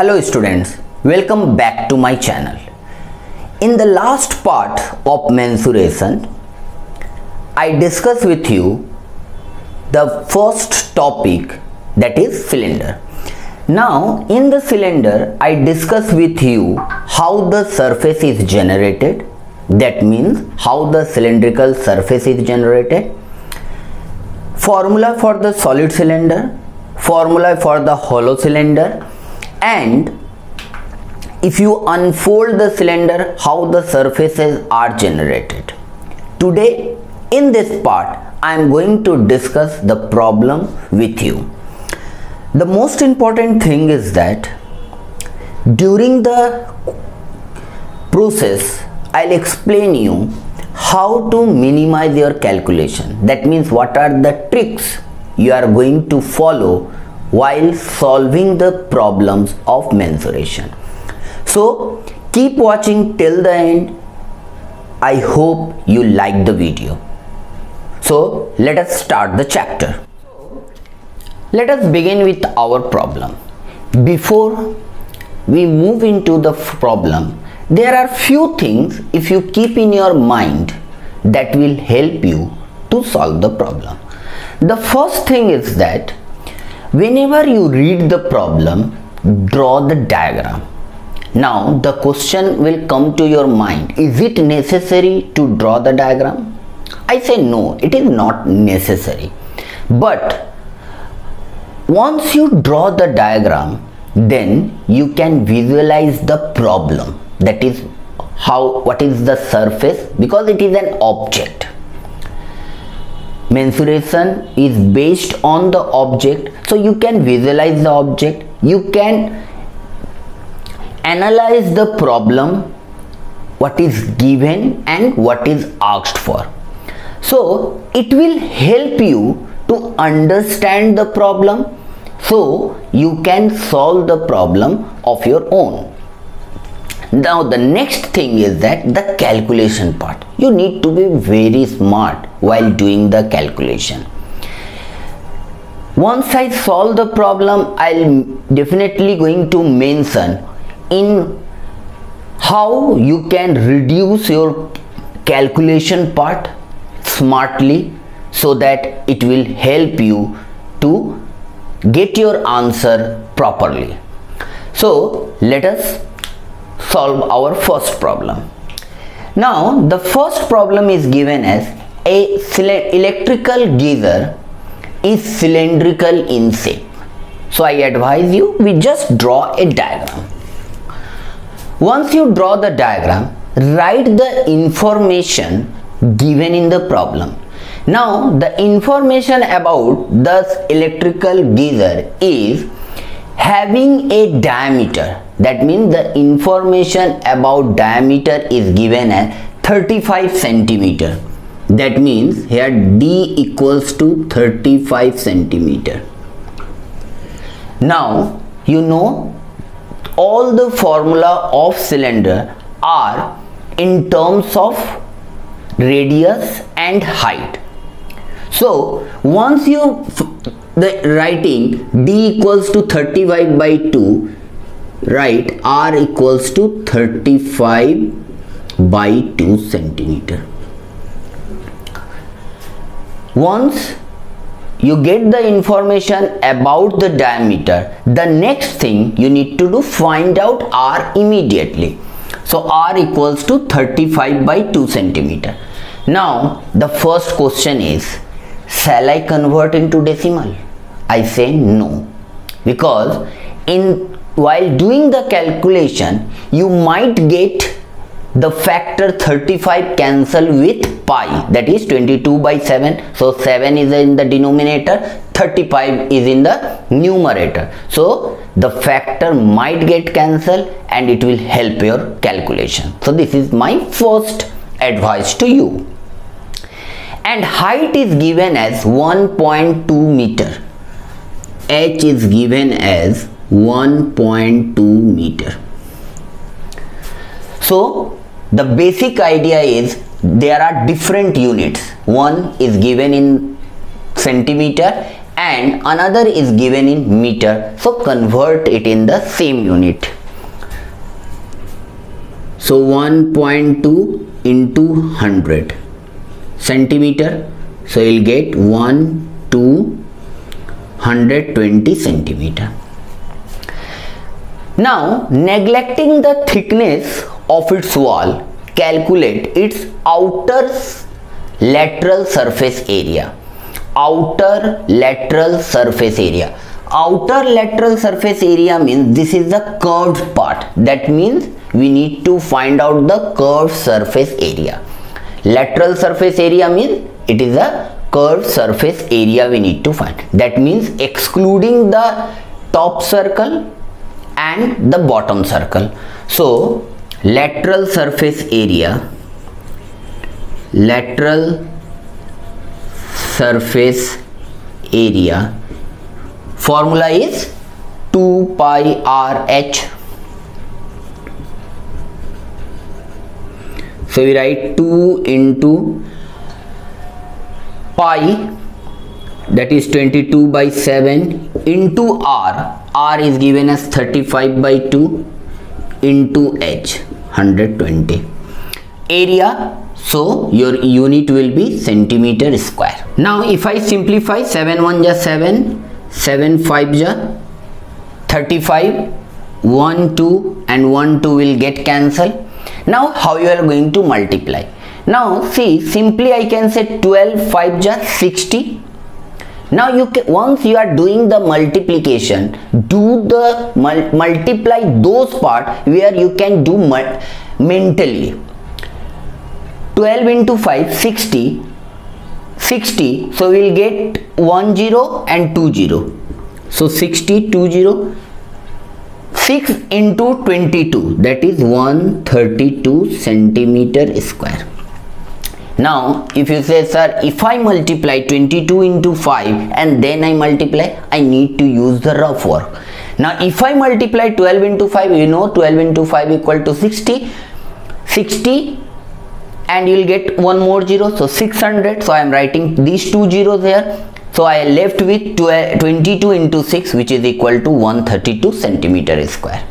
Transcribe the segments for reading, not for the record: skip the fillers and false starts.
Hello students, welcome back to my channel. In the last part of mensuration, I discussed with you the first topic, that is cylinder. Now in the cylinder, I discussed with you how the surface is generated. That means how the cylindrical surface is generated. Formula for the solid cylinder, formula for the hollow cylinder, and if you unfold the cylinder, how the surfaces are generated. Today in this part I am going to discuss the problem with you. The most important thing is that during the process I'll explain you how to minimize your calculation. That means what are the tricks you are going to follow while solving the problems of mensuration. So keep watching till the end. I hope you like the video. So let us start the chapter. Let us begin with our problem. Before we move into the problem, there are few things if you keep in your mind that will help you to solve the problem. The first thing is that whenever you read the problem, draw the diagram. Now the question will come to your mind, is it necessary to draw the diagram? I say no, it is not necessary. But once you draw the diagram, then you can visualize the problem. That is what is the surface, because it is an object. Mensuration is based on the object, so you can visualize the object, you can analyze the problem, what is given and what is asked for. So it will help you to understand the problem, so you can solve the problem of your own. Now the next thing is that the calculation part. You need to be very smart while doing the calculation. Once I solve the problem, I'll definitely going to mention in how you can reduce your calculation part smartly, so that it will help you to get your answer properly. So let us solve our first problem. Now the first problem is given as a electrical geyser is cylindrical in shape. So I advise you, we just draw a diagram. Once you draw the diagram, write the information given in the problem. Now the information about the electrical geyser is having a diameter. That means the information about diameter is given as 35 centimeter. That means here D equals to 35 centimeter. Now you know all the formula of cylinder are in terms of radius and height. So once you writing D equals to 35 by 2, write R equals to 35 by 2 centimeter. Once you get the information about the diameter, the next thing you need to do, find out R immediately. So R equals to 35 by 2 centimeter. Now the first question is, shall I convert into decimal? I say no, because while doing the calculation you might get the factor 35 cancel with pi, that is 22 by 7. So 7 is in the denominator, 35 is in the numerator. So the factor might get cancelled and it will help your calculation. So this is my first advice to you. And height is given as 1.2 meter. H is given as 1.2 meter. So the basic idea is there are different units. One is given in centimeter and another is given in meter, so convert it in the same unit. So 1.2 into 100 centimeter, so you'll get 120 centimeter. Now, neglecting the thickness of its wall, calculate its outer lateral surface area. Outer lateral surface area. Outer lateral surface area means this is the curved part. That means we need to find out the curved surface area. Lateral surface area means it is a curved surface area we need to find. That means excluding the top circle and the bottom circle. So lateral surface area, formula is 2 pi r h. So we write 2 into pi, that is 22 by 7, into r. R is given as 35 by 2 into h, 120. Area, so your unit will be centimeter square. Now if I simplify, 7 1 ja 7, 7 5 ja 35, 1 2 and 1 2 will get cancelled. Now how you are going to multiply? Now see, simply I can say 12 5 ja 60. Now you can, once you are doing the multiplication, do the multiply those part where you can do mentally. 12 into 5, 60, so we will get 1 0 and 2 0. So 60, 2 0, 6 into 22, that is 132 centimeter square. Now if you say, sir, if I multiply 22 into 5 and then I multiply, I need to use the rough work. Now if I multiply 12 into 5, you know 12 into 5 equal to 60, and you will get one more 0, so 600. So I am writing these two zeros here. So I left with 22 into 6, which is equal to 132 centimeter square.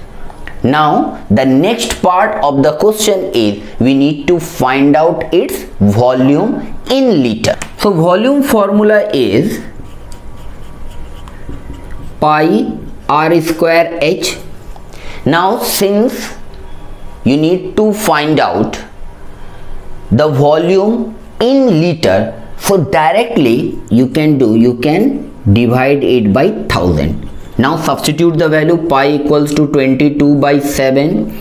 Now the next part of the question is we need to find out its volume in liter. So volume formula is pi r square h. Now since you need to find out the volume in liter, so directly you can divide it by 1000. Now substitute the value, pi equals to 22 by 7,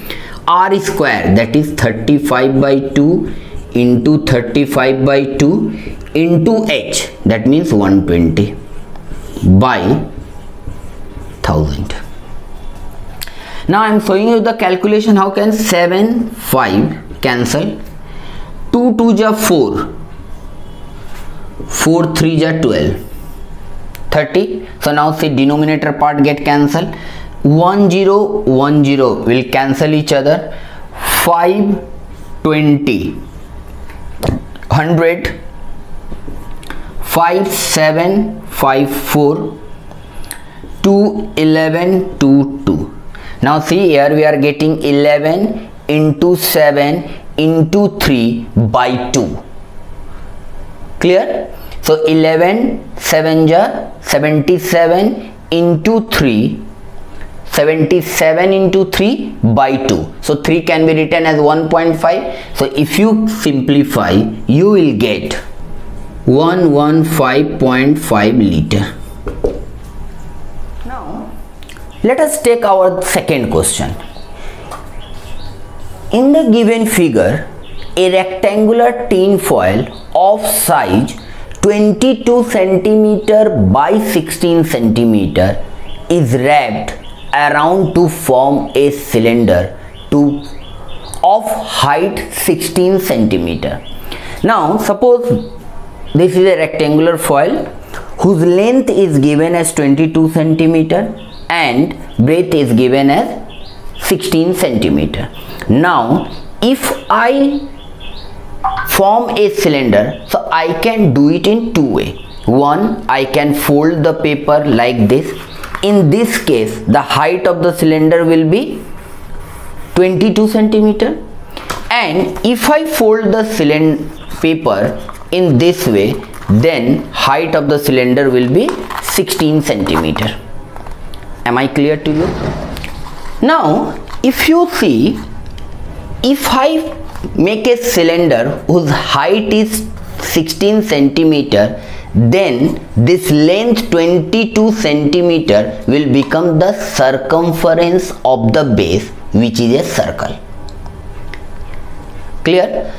r square, that is 35 by 2 into 35 by 2 into h, that means 120 by 1000. Now I am showing you the calculation. How can 7 5 cancel, 2 2 ja 4, 4 3 ja 12, 30. So now see, denominator part get cancelled. 1 0 1 0 will cancel each other. 5 20 100, 5 7 5 4, 2 11 2 2. Now see, here we are getting 11 into 7 into 3 by 2. Clear? So 11 7 ja 77 into 3, 77 into 3 by 2. So 3 can be written as 1.5. So if you simplify, you will get 115.5 liter. Now let us take our second question. In the given figure, a rectangular tin foil of size 22 centimeter by 16 centimeter is wrapped around to form a cylinder of height 16 centimeter. Now suppose this is a rectangular foil whose length is given as 22 centimeter and breadth is given as 16 centimeter. Now if I form a cylinder, so I can do it in two ways. One, I can fold the paper like this. In this case, the height of the cylinder will be 22 centimeter. And if I fold the paper in this way, then height of the cylinder will be 16 centimeter. Am I clear to you? Now, if you see, if I make a cylinder whose height is 16 centimeter, then this length 22 centimeter will become the circumference of the base, which is a circle. Clear?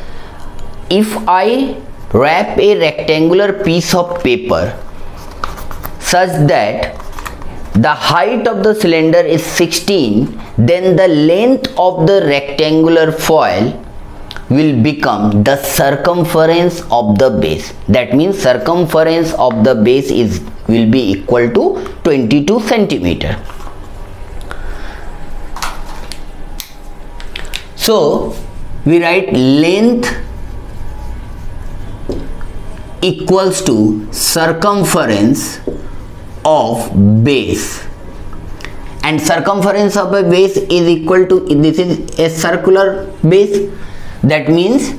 If I wrap a rectangular piece of paper such that the height of the cylinder is 16, then the length of the rectangular foil will become the circumference of the base. That means circumference of the base will be equal to 22 centimeter. So we write length equals to circumference of base, and circumference of a base is equal to, this is a circular base, that means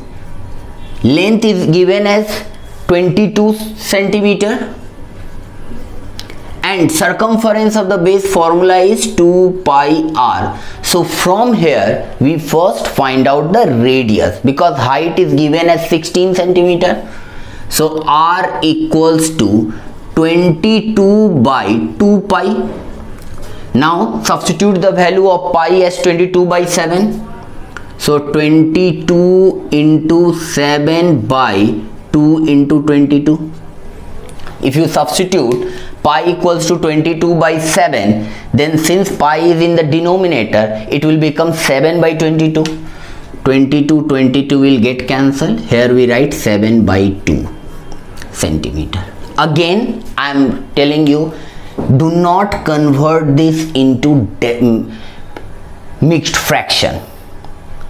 length is given as 22 centimeter and circumference of the base formula is 2 pi r. So from here we first find out the radius, because height is given as 16 centimeter. So r equals to 22 by 2 pi. Now substitute the value of pi as 22 by 7. So 22 into 7 by 2 into 22. If you substitute pi equals to 22 by 7, then since pi is in the denominator, it will become 7 by 22. 22 will get cancelled. Here we write 7 by 2 centimeter. Again, I am telling you, do not convert this into mixed fraction.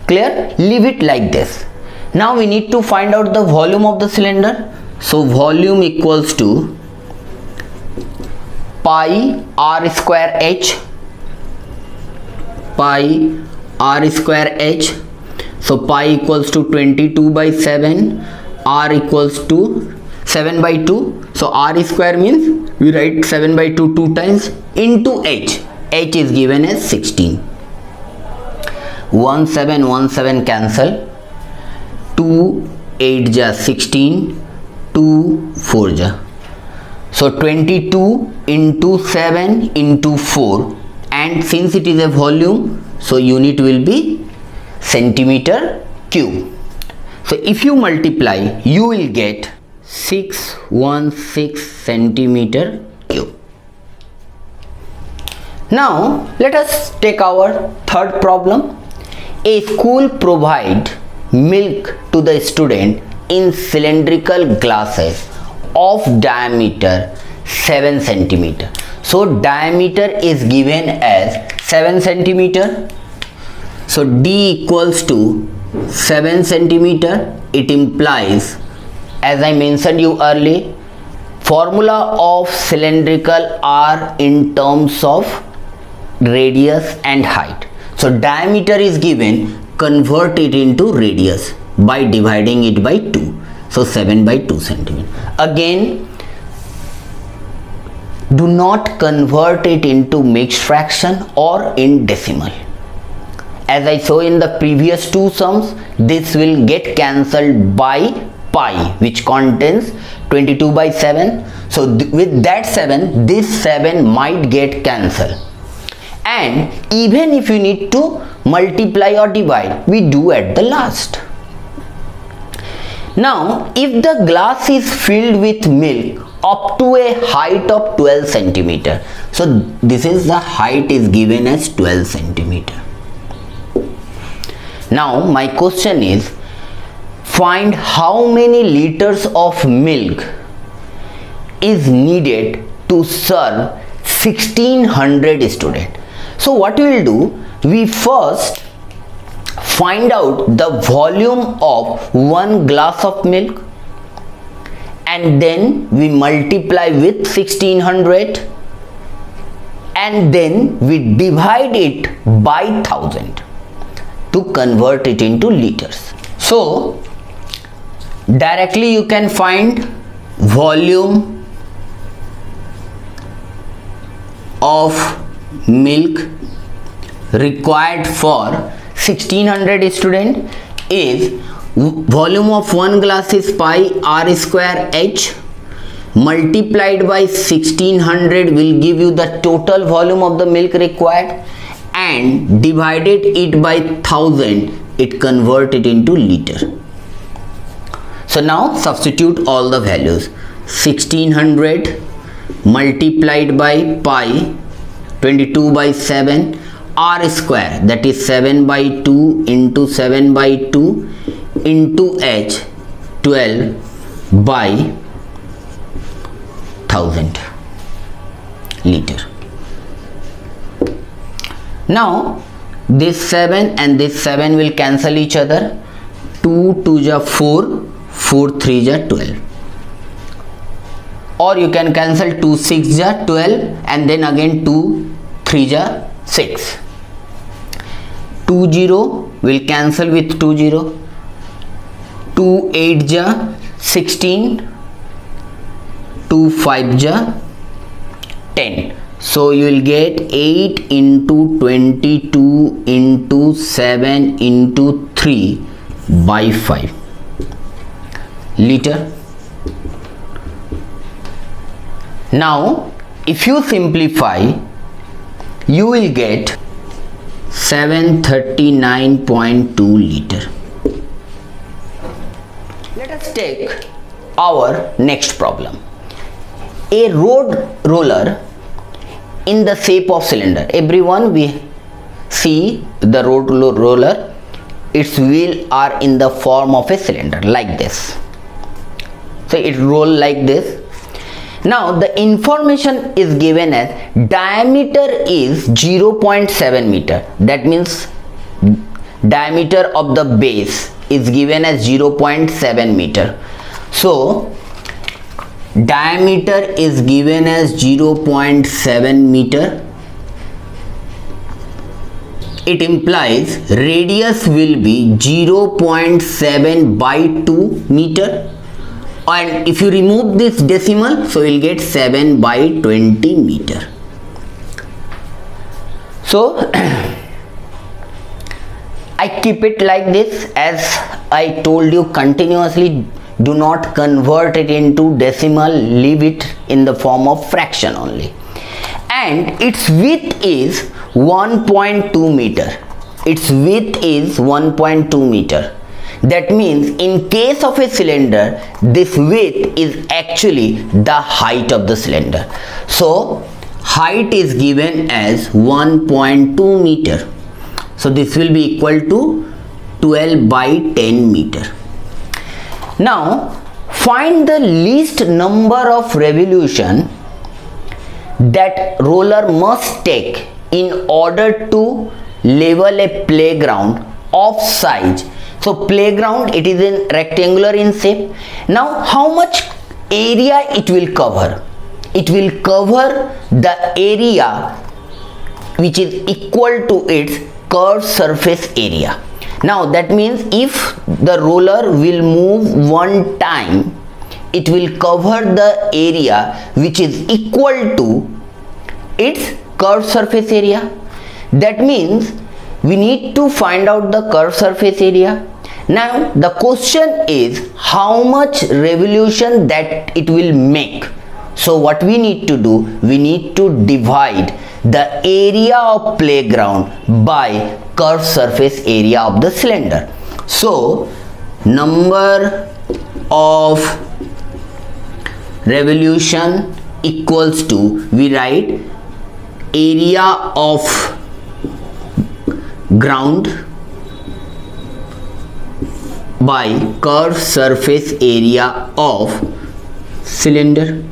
Clear? Leave it like this. Now we need to find out the volume of the cylinder. So volume equals to pi r square h. Pi r square h. So pi equals to 22 by 7. R equals to 7 by 2. So r square means we write 7 by 2 2 times into h. H is given as 16. 1 7 cancel. 2 8 ja 16. 2 4 ja. So 22 into 7 into 4, and since it is a volume, so unit will be centimeter cube. So if you multiply, you will get 616 centimeter cube. Now let us take our third problem. A school provides milk to the student in cylindrical glasses of diameter 7 centimeter. So diameter is given as 7 centimeter. So D equals to 7 centimeter. It implies, as I mentioned you earlier, formula of cylindrical are in terms of radius and height. So diameter is given, convert it into radius by dividing it by 2. So 7 by 2 centimeter. Again, do not convert it into mixed fraction or in decimal. As I saw in the previous two sums, this will get cancelled by pi, which contains 22 by 7. So with that 7, this 7 might get cancelled. And even if you need to multiply or divide, we do at the last. Now, if the glass is filled with milk up to a height of 12 centimeter, so this is the height is given as 12 centimeter. Now my question is, find how many liters of milk is needed to serve 1600 students. So what we will do, we first find out the volume of one glass of milk and then we multiply with 1600 and then we divide it by 1000 to convert it into liters. So directly you can find volume of milk required for 1600 student is volume of one glass is pi r square h multiplied by 1600 will give you the total volume of the milk required, and divided it by 1000 it convert it into liter. So now substitute all the values. 1600 multiplied by pi 22 by 7 r square, that is 7 by 2 into 7 by 2 into h 12 by 1000 liter. Now this 7 and this 7 will cancel each other. 2 2 ja 4, 4 3 ja 12, or you can cancel 2 6 ja 12 and then again 2 3 ja 6. 2 0 will cancel with 2 0. 2 8 ja 16, 2 5 ja 10. So you will get 8 into 22 into 7 into 3 by 5 liter. Now if you simplify, you will get 739.2 liter. Let us take our next problem. A road roller in the shape of cylinder. Everyone, we see the road roller, its wheel are in the form of a cylinder like this. So it roll like this. Now the information is given as diameter is 0.7 meter. That means diameter of the base is given as 0.7 meter. So diameter is given as 0.7 meter. It implies radius will be 0.7 by 2 meter. And if you remove this decimal, so you will get 7 by 20 meter. So I keep it like this. As I told you continuously, do not convert it into decimal, leave it in the form of fraction only. And its width is 1.2 meter. Its width is 1.2 meter. That means in case of a cylinder, this width is actually the height of the cylinder. So height is given as 1.2 meter. So this will be equal to 12 by 10 meter. Now find the least number of revolution that roller must take in order to level a playground of size. So playground, it is in rectangular in shape. Now how much area it will cover? It will cover the area which is equal to its curved surface area. Now that means if the roller will move one time, it will cover the area which is equal to its curved surface area. That means we need to find out the curved surface area. Now the question is how much revolution that it will make. So what we need to do, we need to divide the area of playground by curved surface area of the cylinder. So number of revolution equals to, we write area of ground by curved surface area of cylinder.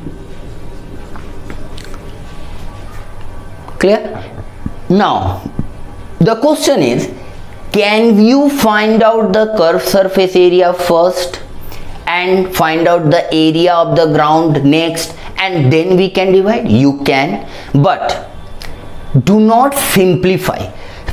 Clear? Now the question is, can you find out the curved surface area first and find out the area of the ground next and then we can divide? You can, but do not simplify.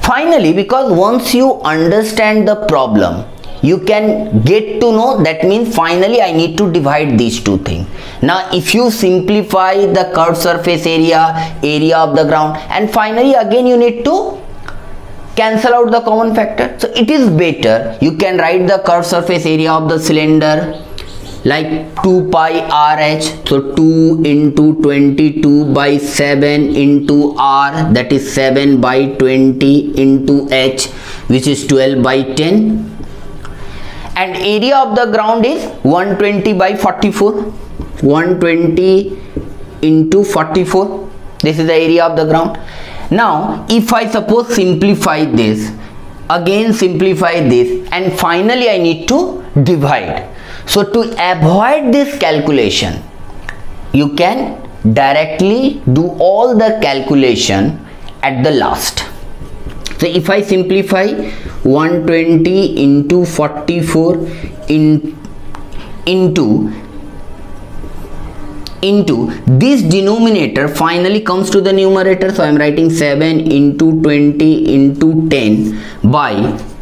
Finally, because once you understand the problem, you can get to know, that means finally I need to divide these two things. Now if you simplify the curved surface area, area of the ground, and finally again you need to cancel out the common factor. So it is better you can write the curved surface area of the cylinder like 2 pi RH. So 2 into 22 by 7 into R, that is 7 by 20 into H, which is 12 by 10. And area of the ground is 120 by 44. 120 into 44. This is the area of the ground. Now if I suppose simplify this, again simplify this, and finally I need to divide. So to avoid this calculation, you can directly do all the calculation at the last. So if I simplify 120 into 44 into this denominator finally comes to the numerator. So I am writing 7 into 20 into 10 by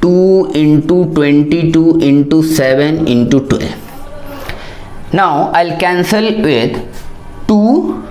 2 into 22 into 7 into 12. Now I'll cancel with 2,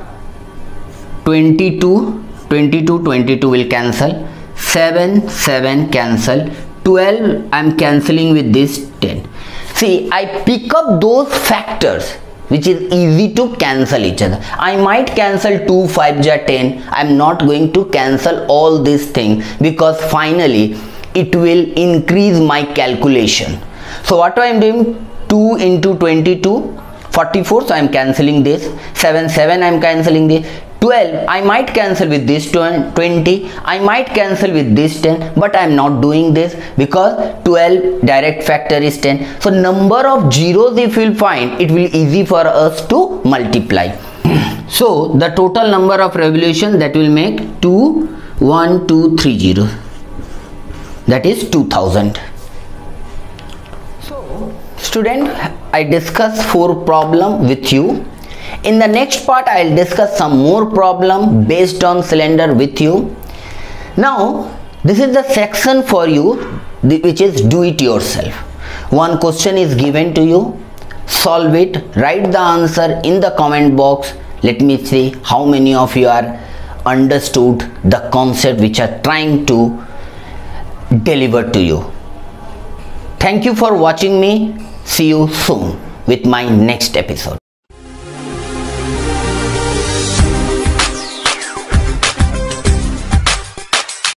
22, 22 will cancel, 7 cancel, 12 I'm cancelling with this 10. See, I pick up those factors which is easy to cancel each other. I might cancel 2 5 ja 10. I'm not going to cancel all these things because finally it will increase my calculation. So what I am doing, 2 into 22, 44, so I am cancelling this, 7 I am cancelling this, 12 I might cancel with this 20, I might cancel with this 10, but I am not doing this because 12 direct factor is 10. So number of zeros if you will find, it will easy for us to multiply. So the total number of revolutions that will make 2, 1, 2, 3 zeros, that is 2000. So student, I discussed 4 problems with you. In the next part, I will discuss some more problem based on cylinder with you. Now, this is the section for you which is do it yourself. One question is given to you, solve it, write the answer in the comment box. Let me see how many of you are understood the concept which I are trying to deliver to you. Thank you for watching me. See you soon with my next episode.